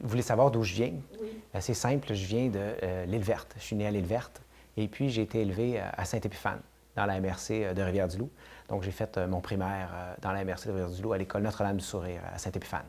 Vous voulez savoir d'où je viens? Oui. C'est simple, je viens de l'Île-Verte. Je suis né à l'Île-Verte et puis j'ai été élevé à Saint-Épiphane, dans la MRC de Rivière-du-Loup. Donc j'ai fait mon primaire dans la MRC de Rivière-du-Loup à l'école Notre-Dame-du-Sourire à Saint-Épiphane.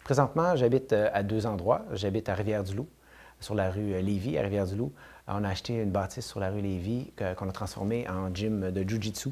Présentement, j'habite à deux endroits. J'habite à Rivière-du-Loup, sur la rue Lévis, à Rivière-du-Loup. On a acheté une bâtisse sur la rue Lévis qu'on a transformée en gym de Jiu-Jitsu.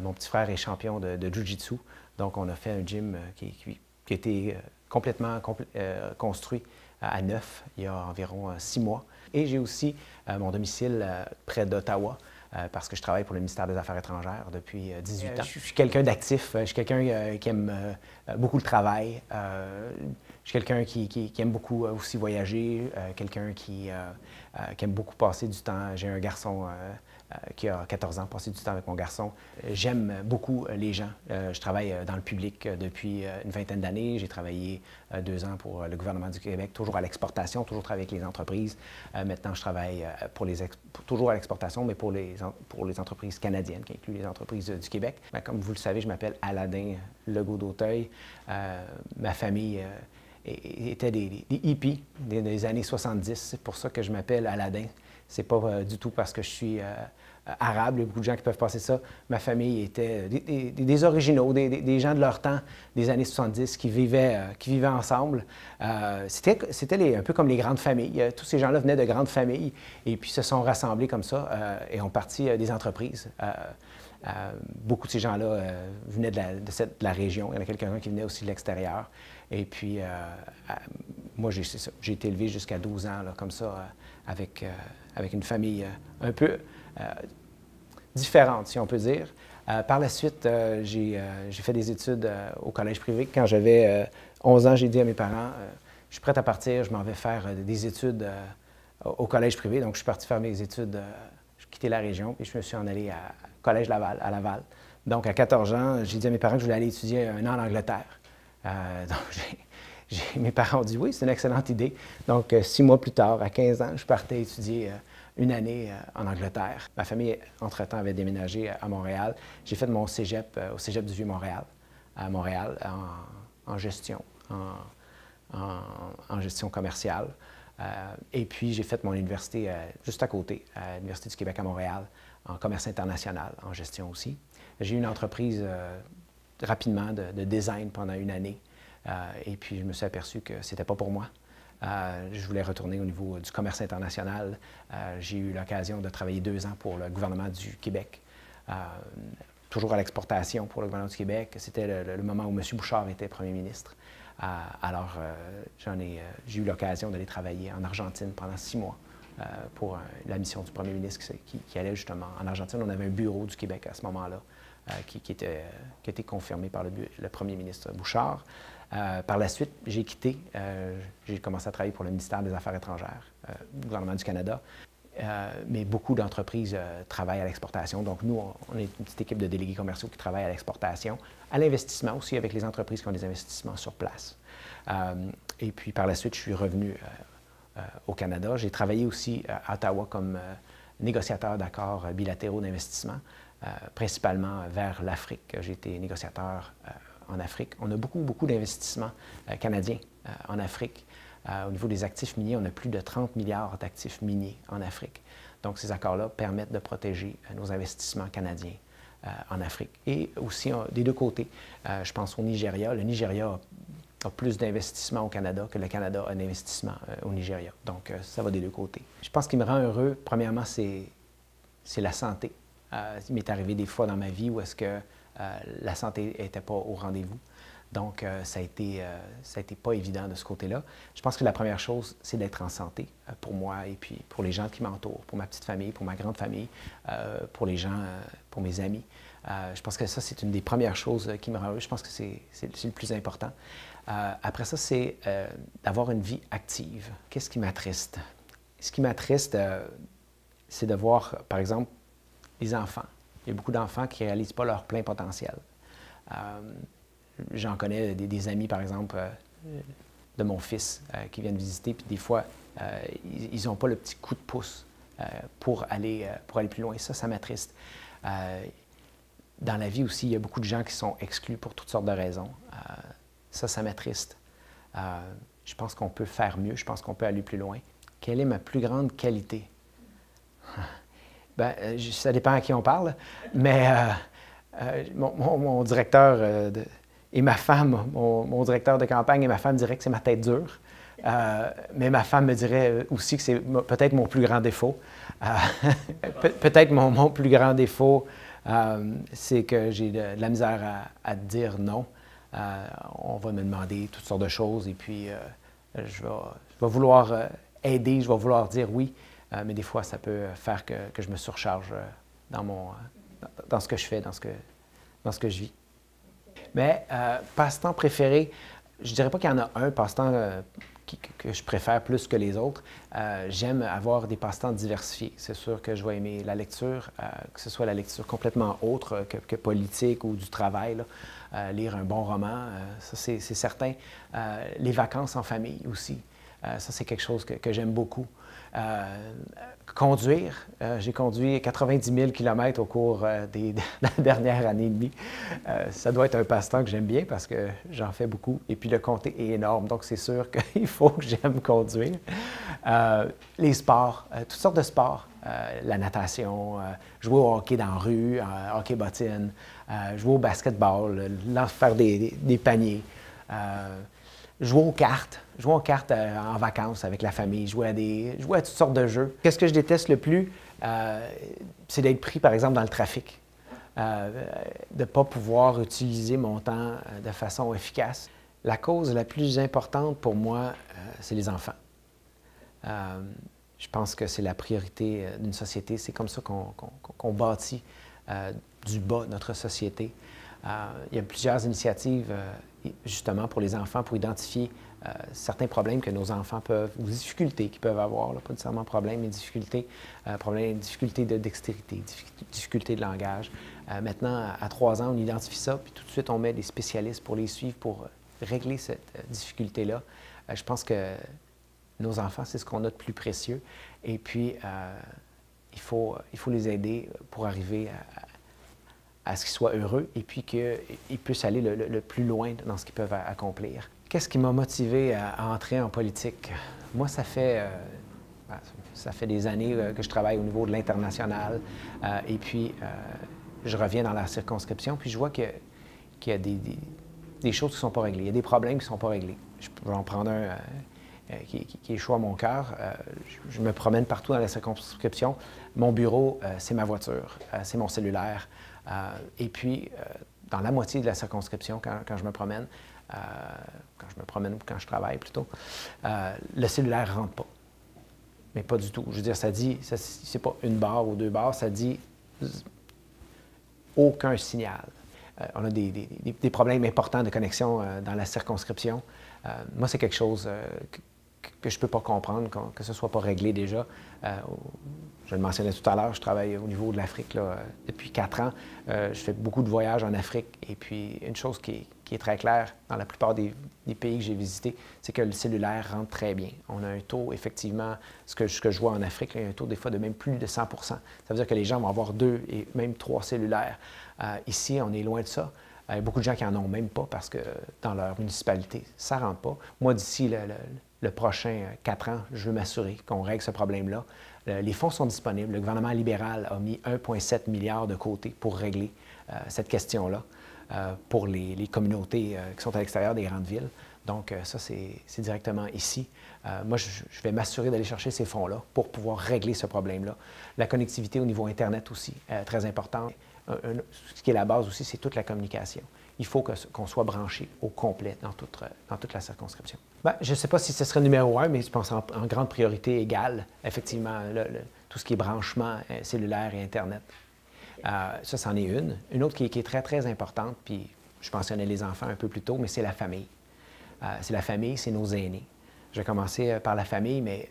Mon petit frère est champion de Jiu-Jitsu. Donc on a fait un gym qui a été complètement construit à neuf il y a environ 6 mois. Et j'ai aussi mon domicile près d'Ottawa parce que je travaille pour le ministère des Affaires étrangères depuis 18 ans. Je suis quelqu'un d'actif, je suis quelqu'un qui aime beaucoup le travail. Je suis quelqu'un qui aime beaucoup aussi voyager, quelqu'un qui aime beaucoup passer du temps. J'ai un garçon qui a 14 ans, passer du temps avec mon garçon. J'aime beaucoup les gens. Je travaille dans le public depuis une vingtaine d'années. J'ai travaillé 2 ans pour le gouvernement du Québec, toujours à l'exportation, toujours travaillé avec les entreprises. Maintenant, je travaille toujours à l'exportation, mais pour les entreprises canadiennes, qui incluent les entreprises du Québec. Comme vous le savez, je m'appelle Aladin Legault-d'Auteuil. Ma famille étaient des hippies des années 70. C'est pour ça que je m'appelle Aladin. C'est pas du tout parce que je suis arabe. Il y a beaucoup de gens qui peuvent passer ça. Ma famille était des originaux, des gens de leur temps, des années 70, qui vivaient ensemble. C'était un peu comme les grandes familles. Tous ces gens-là venaient de grandes familles et puis se sont rassemblés comme ça et ont parti des entreprises. Beaucoup de ces gens-là venaient de la région. Il y en a quelques-uns qui venaient aussi de l'extérieur. Et puis, moi, j'ai été élevé jusqu'à 12 ans, là, comme ça, avec une famille un peu différente, si on peut dire. Par la suite, j'ai fait des études au collège privé. Quand j'avais 11 ans, j'ai dit à mes parents, je suis prête à partir, je m'en vais faire des études au collège privé. Donc, je suis parti faire mes études, j'ai quitté la région, puis je me suis en allé à Collège Laval, à Laval. Donc, à 14 ans, j'ai dit à mes parents que je voulais aller étudier un an en Angleterre. Donc, mes parents ont dit oui, c'est une excellente idée. Donc, 6 mois plus tard, à 15 ans, je partais étudier une année en Angleterre. Ma famille, entre-temps, avait déménagé à Montréal. J'ai fait mon cégep au cégep du Vieux-Montréal, à Montréal, en gestion, en gestion commerciale. Et puis, j'ai fait mon université juste à côté, à l'Université du Québec à Montréal, en commerce international, en gestion aussi. J'ai eu une entreprise rapidement de design pendant une année. Et puis, je me suis aperçu que ce n'était pas pour moi. Je voulais retourner au niveau du commerce international. J'ai eu l'occasion de travailler 2 ans pour le gouvernement du Québec, toujours à l'exportation pour le gouvernement du Québec. C'était le moment où M. Bouchard était premier ministre. Alors, j'ai eu l'occasion d'aller travailler en Argentine pendant 6 mois pour la mission du premier ministre qui allait justement en Argentine. On avait un bureau du Québec à ce moment-là qui a été confirmé par le premier ministre Bouchard. Par la suite, j'ai quitté. J'ai commencé à travailler pour le ministère des Affaires étrangères du gouvernement du Canada. Mais beaucoup d'entreprises travaillent à l'exportation. Donc, nous, on est une petite équipe de délégués commerciaux qui travaillent à l'exportation, à l'investissement aussi avec les entreprises qui ont des investissements sur place. Et puis, par la suite, je suis revenu au Canada. J'ai travaillé aussi à Ottawa comme négociateur d'accords bilatéraux d'investissement, principalement vers l'Afrique. J'ai été négociateur en Afrique. On a beaucoup d'investissements canadiens en Afrique. Au niveau des actifs miniers, on a plus de 30 milliards d'actifs miniers en Afrique. Donc, ces accords-là permettent de protéger nos investissements canadiens en Afrique. Et aussi, des deux côtés, je pense au Nigeria. Le Nigeria a plus d'investissements au Canada que le Canada a d'investissements au Nigeria. Donc, ça va des deux côtés. Je pense ce qui me rend heureux, premièrement, c'est la santé. Il m'est arrivé des fois dans ma vie où est-ce que la santé n'était pas au rendez-vous. Donc, ça a été pas évident de ce côté-là. Je pense que la première chose, c'est d'être en santé pour moi et puis pour les gens qui m'entourent, pour ma petite famille, pour ma grande famille, pour les gens, pour mes amis. Je pense que ça, c'est une des premières choses qui me rend heureux. Je pense que c'est le plus important. Après ça, c'est d'avoir une vie active. Qu'est-ce qui m'attriste? Ce qui m'attriste, c'est de voir, par exemple, les enfants. Il y a beaucoup d'enfants qui ne réalisent pas leur plein potentiel. J'en connais des amis, par exemple, de mon fils qui viennent visiter, puis des fois, ils n'ont pas le petit coup de pouce pour aller plus loin. Ça m'attriste. Dans la vie aussi, il y a beaucoup de gens qui sont exclus pour toutes sortes de raisons. Ça m'attriste. Je pense qu'on peut faire mieux, je pense qu'on peut aller plus loin. Quelle est ma plus grande qualité? Bien, ça dépend à qui on parle, mais mon directeur et ma femme, mon directeur de campagne et ma femme diraient que c'est ma tête dure. Mais ma femme me dirait aussi que c'est peut-être mon plus grand défaut. Peut-être mon plus grand défaut, c'est que j'ai de la misère à dire non. On va me demander toutes sortes de choses et puis je vais vouloir aider, je vais vouloir dire oui, mais des fois, ça peut faire que je me surcharge dans ce que je fais, dans ce que je vis. Mais passe-temps préféré, je ne dirais pas qu'il y en a un passe-temps que je préfère plus que les autres. J'aime avoir des passe-temps diversifiés. C'est sûr que je vais aimer la lecture, que ce soit la lecture complètement autre que politique ou du travail. Lire un bon roman, ça c'est certain. Les vacances en famille aussi, ça c'est quelque chose que j'aime beaucoup. Conduire, j'ai conduit 90 000 km au cours de la dernière année et demie. Ça doit être un passe-temps que j'aime bien parce que j'en fais beaucoup et puis le comté est énorme, donc c'est sûr qu'il faut que j'aime conduire. Les sports, toutes sortes de sports, la natation, jouer au hockey dans la rue, hockey bottine, jouer au basketball, faire des paniers. Jouer aux cartes en vacances avec la famille, jouer à toutes sortes de jeux. Qu'est-ce que je déteste le plus? C'est d'être pris, par exemple, dans le trafic, de ne pas pouvoir utiliser mon temps de façon efficace. La cause la plus importante pour moi, c'est les enfants. Je pense que c'est la priorité d'une société. C'est comme ça qu'on bâtit du bas notre société. Il y a plusieurs initiatives justement pour les enfants, pour identifier certains problèmes que nos enfants peuvent, ou difficultés qu'ils peuvent avoir, là, pas nécessairement problèmes, mais difficultés de dextérité, difficultés de langage. Maintenant, à 3 ans, on identifie ça, puis tout de suite, on met des spécialistes pour les suivre, pour régler cette difficulté-là. Je pense que nos enfants, c'est ce qu'on a de plus précieux. Et puis, il faut les aider pour arriver à ce qu'ils soient heureux et puis qu'ils puissent aller le plus loin dans ce qu'ils peuvent accomplir. Qu'est-ce qui m'a motivé à entrer en politique? Moi, ça fait des années que je travaille au niveau de l'international et puis je reviens dans la circonscription puis je vois qu'il y a des choses qui ne sont pas réglées, il y a des problèmes qui ne sont pas réglés. Je vais en prendre un qui est chaud à mon cœur. Je me promène partout dans la circonscription. Mon bureau, c'est ma voiture, c'est mon cellulaire. Et puis, dans la moitié de la circonscription, quand je me promène ou quand je travaille plutôt, le cellulaire ne rentre pas. Mais pas du tout. Je veux dire, ça dit, c'est pas une barre ou 2 barres, ça dit aucun signal. On a des problèmes importants de connexion dans la circonscription. Moi, c'est quelque chose que je ne peux pas comprendre, que ce ne soit pas réglé déjà. Je le mentionnais tout à l'heure, je travaille au niveau de l'Afrique depuis 4 ans. Je fais beaucoup de voyages en Afrique. Et puis, une chose qui est très claire dans la plupart des pays que j'ai visités, c'est que le cellulaire rentre très bien. On a un taux, effectivement, ce que je vois en Afrique, il y a un taux des fois de même plus de 100 Ça veut dire que les gens vont avoir 2 et même 3 cellulaires. Ici, on est loin de ça. Il y a beaucoup de gens qui n'en ont même pas parce que dans leur municipalité, ça ne rentre pas. Moi, d'ici le prochain 4 ans, je veux m'assurer qu'on règle ce problème-là. Les fonds sont disponibles. Le gouvernement libéral a mis 1,7 milliard de côté pour régler cette question-là pour les communautés qui sont à l'extérieur des grandes villes. Donc, ça, c'est directement ici. Moi, je vais m'assurer d'aller chercher ces fonds-là pour pouvoir régler ce problème-là. La connectivité au niveau Internet aussi, très importante. Ce qui est la base aussi, c'est toute la communication. Il faut qu'on soit branché au complet dans toute la circonscription. Bien, je ne sais pas si ce serait numéro 1, mais je pense en grande priorité égale, effectivement, tout ce qui est branchement cellulaire et Internet. Ça, c'en est une. Une autre qui est très, très importante, puis je mentionnais les enfants un peu plus tôt, mais c'est la famille. C'est la famille, c'est nos aînés. Je vais commencer par la famille, mais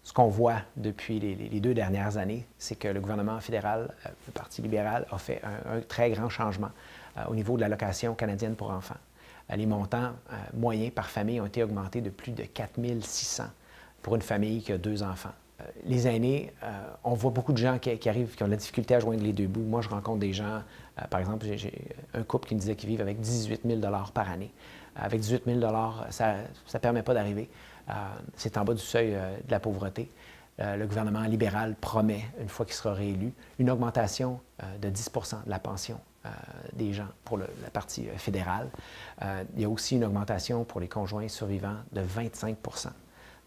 ce qu'on voit depuis les 2 dernières années, c'est que le gouvernement fédéral, le Parti libéral, a fait un très grand changement au niveau de l'allocation canadienne pour enfants. Les montants moyens par famille ont été augmentés de plus de 4 600 pour une famille qui a 2 enfants. Les aînés, on voit beaucoup de gens qui arrivent, qui ont de la difficulté à joindre les 2 bouts. Moi, je rencontre des gens, par exemple, j'ai un couple qui me disait qu'ils vivent avec 18 000 $ par année. Avec 18 000 ça ne permet pas d'arriver. C'est en bas du seuil de la pauvreté. Le gouvernement libéral promet, une fois qu'il sera réélu, une augmentation de 10 de la pension des gens pour la partie fédérale. Il y a aussi une augmentation pour les conjoints survivants de 25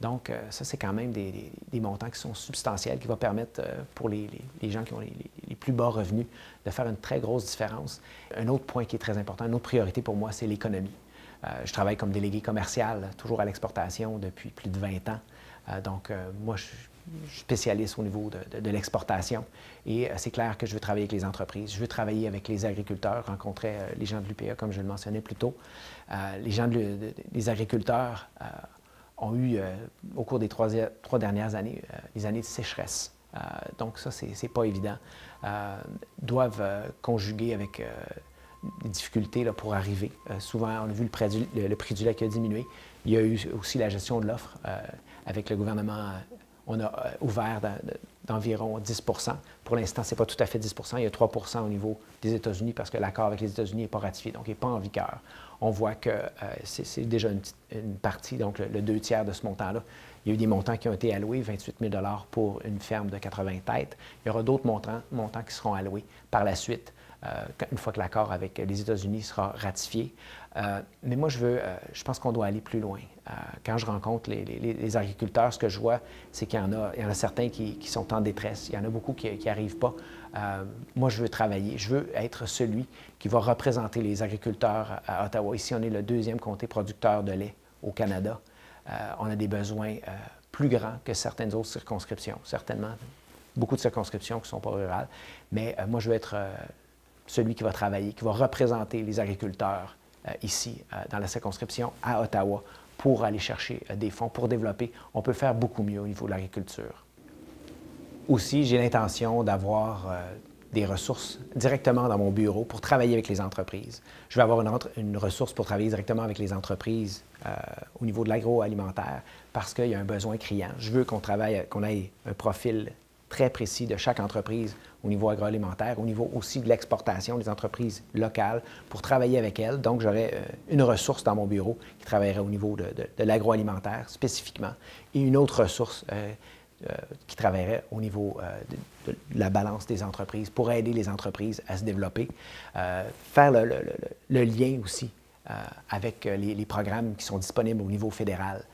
Donc, ça, c'est quand même des montants qui sont substantiels, qui vont permettre pour les gens qui ont les plus bas revenus de faire une très grosse différence. Un autre point qui est très important, une autre priorité pour moi, c'est l'économie. Je travaille comme délégué commercial, toujours à l'exportation depuis plus de 20 ans. Moi, je suis spécialiste au niveau de l'exportation et c'est clair que je veux travailler avec les entreprises, je veux travailler avec les agriculteurs, rencontrer les gens de l'UPA, comme je le mentionnais plus tôt. Les agriculteurs ont eu, au cours des trois dernières années, des années de sécheresse. Donc ça, c'est pas évident. Doivent conjuguer avec des difficultés là, pour arriver. Souvent, on a vu le prix du lait qui a diminué. Il y a eu aussi la gestion de l'offre. Avec le gouvernement, on a ouvert d'environ 10 Pour l'instant, ce n'est pas tout à fait 10 Il y a 3 au niveau des États-Unis parce que l'accord avec les États-Unis n'est pas ratifié, donc il n'est pas en vigueur. On voit que c'est déjà une partie, donc le 2 tiers de ce montant-là. Il y a eu des montants qui ont été alloués, 28 000 pour une ferme de 80 têtes. Il y aura d'autres montants qui seront alloués par la suite, une fois que l'accord avec les États-Unis sera ratifié. Mais moi, je pense qu'on doit aller plus loin. Quand je rencontre les agriculteurs, ce que je vois, c'est qu'il y en a certains qui sont en détresse. Il y en a beaucoup qui n'arrivent pas. Moi, je veux travailler. Je veux être celui qui va représenter les agriculteurs à Ottawa. Ici, on est le 2e comté producteur de lait au Canada. On a des besoins plus grands que certaines autres circonscriptions, certainement. Beaucoup de circonscriptions qui ne sont pas rurales. Mais moi, je veux être celui qui va travailler, qui va représenter les agriculteurs ici, dans la circonscription, à Ottawa, pour aller chercher des fonds, pour développer. On peut faire beaucoup mieux au niveau de l'agriculture. Aussi, j'ai l'intention d'avoir des ressources directement dans mon bureau pour travailler avec les entreprises. Je vais avoir une ressource pour travailler directement avec les entreprises au niveau de l'agroalimentaire parce qu'il y a un besoin criant. Je veux qu'on ait un profil très précis de chaque entreprise au niveau agroalimentaire, au niveau aussi de l'exportation des entreprises locales pour travailler avec elles. Donc, j'aurai une ressource dans mon bureau qui travaillerait au niveau de l'agroalimentaire spécifiquement et une autre ressource qui travaillerait au niveau de la balance des entreprises pour aider les entreprises à se développer, faire le lien aussi avec les programmes qui sont disponibles au niveau fédéral.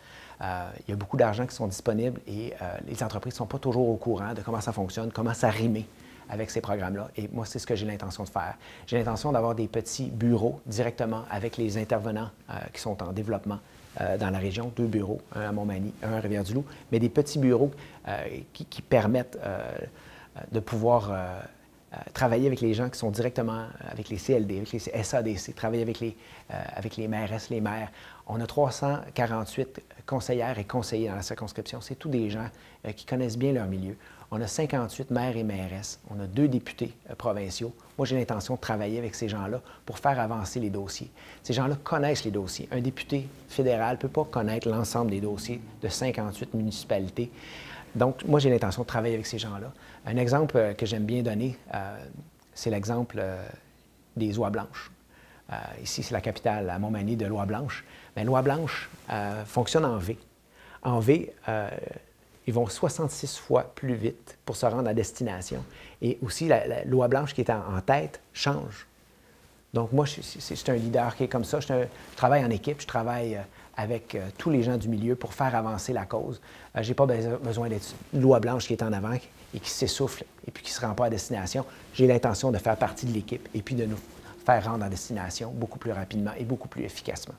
Il y a beaucoup d'argent qui sont disponibles et les entreprises ne sont pas toujours au courant de comment ça fonctionne, comment ça rime avec ces programmes-là. Et moi, c'est ce que j'ai l'intention de faire. J'ai l'intention d'avoir des petits bureaux directement avec les intervenants qui sont en développement dans la région, 2 bureaux, un à Montmagny, un à Rivière-du-Loup, mais des petits bureaux qui permettent de pouvoir travailler avec les gens qui sont directement avec les CLD, avec les SADC, travailler avec les mairesses, les maires. On a 348 conseillères et conseillers dans la circonscription. C'est tous des gens qui connaissent bien leur milieu. On a 58 maires et mairesses. On a 2 députés provinciaux. Moi, j'ai l'intention de travailler avec ces gens-là pour faire avancer les dossiers. Ces gens-là connaissent les dossiers. Un député fédéral ne peut pas connaître l'ensemble des dossiers de 58 municipalités. Donc, moi, j'ai l'intention de travailler avec ces gens-là. Un exemple que j'aime bien donner, c'est l'exemple des oies blanches. Ici, c'est la capitale, à Montmagny, de l'oie blanche. Mais l'oie blanche fonctionne en V. En V, ils vont 66 fois plus vite pour se rendre à destination. Et aussi, l'oie blanche qui est en tête change. Donc, moi, c'est un leader qui est comme ça. Je travaille en équipe, je travaille avec tous les gens du milieu pour faire avancer la cause. Je n'ai pas besoin d'être l'oie blanche qui est en avant et qui s'essouffle et puis qui ne se rend pas à destination. J'ai l'intention de faire partie de l'équipe et puis de nous faire rendre à destination beaucoup plus rapidement et beaucoup plus efficacement.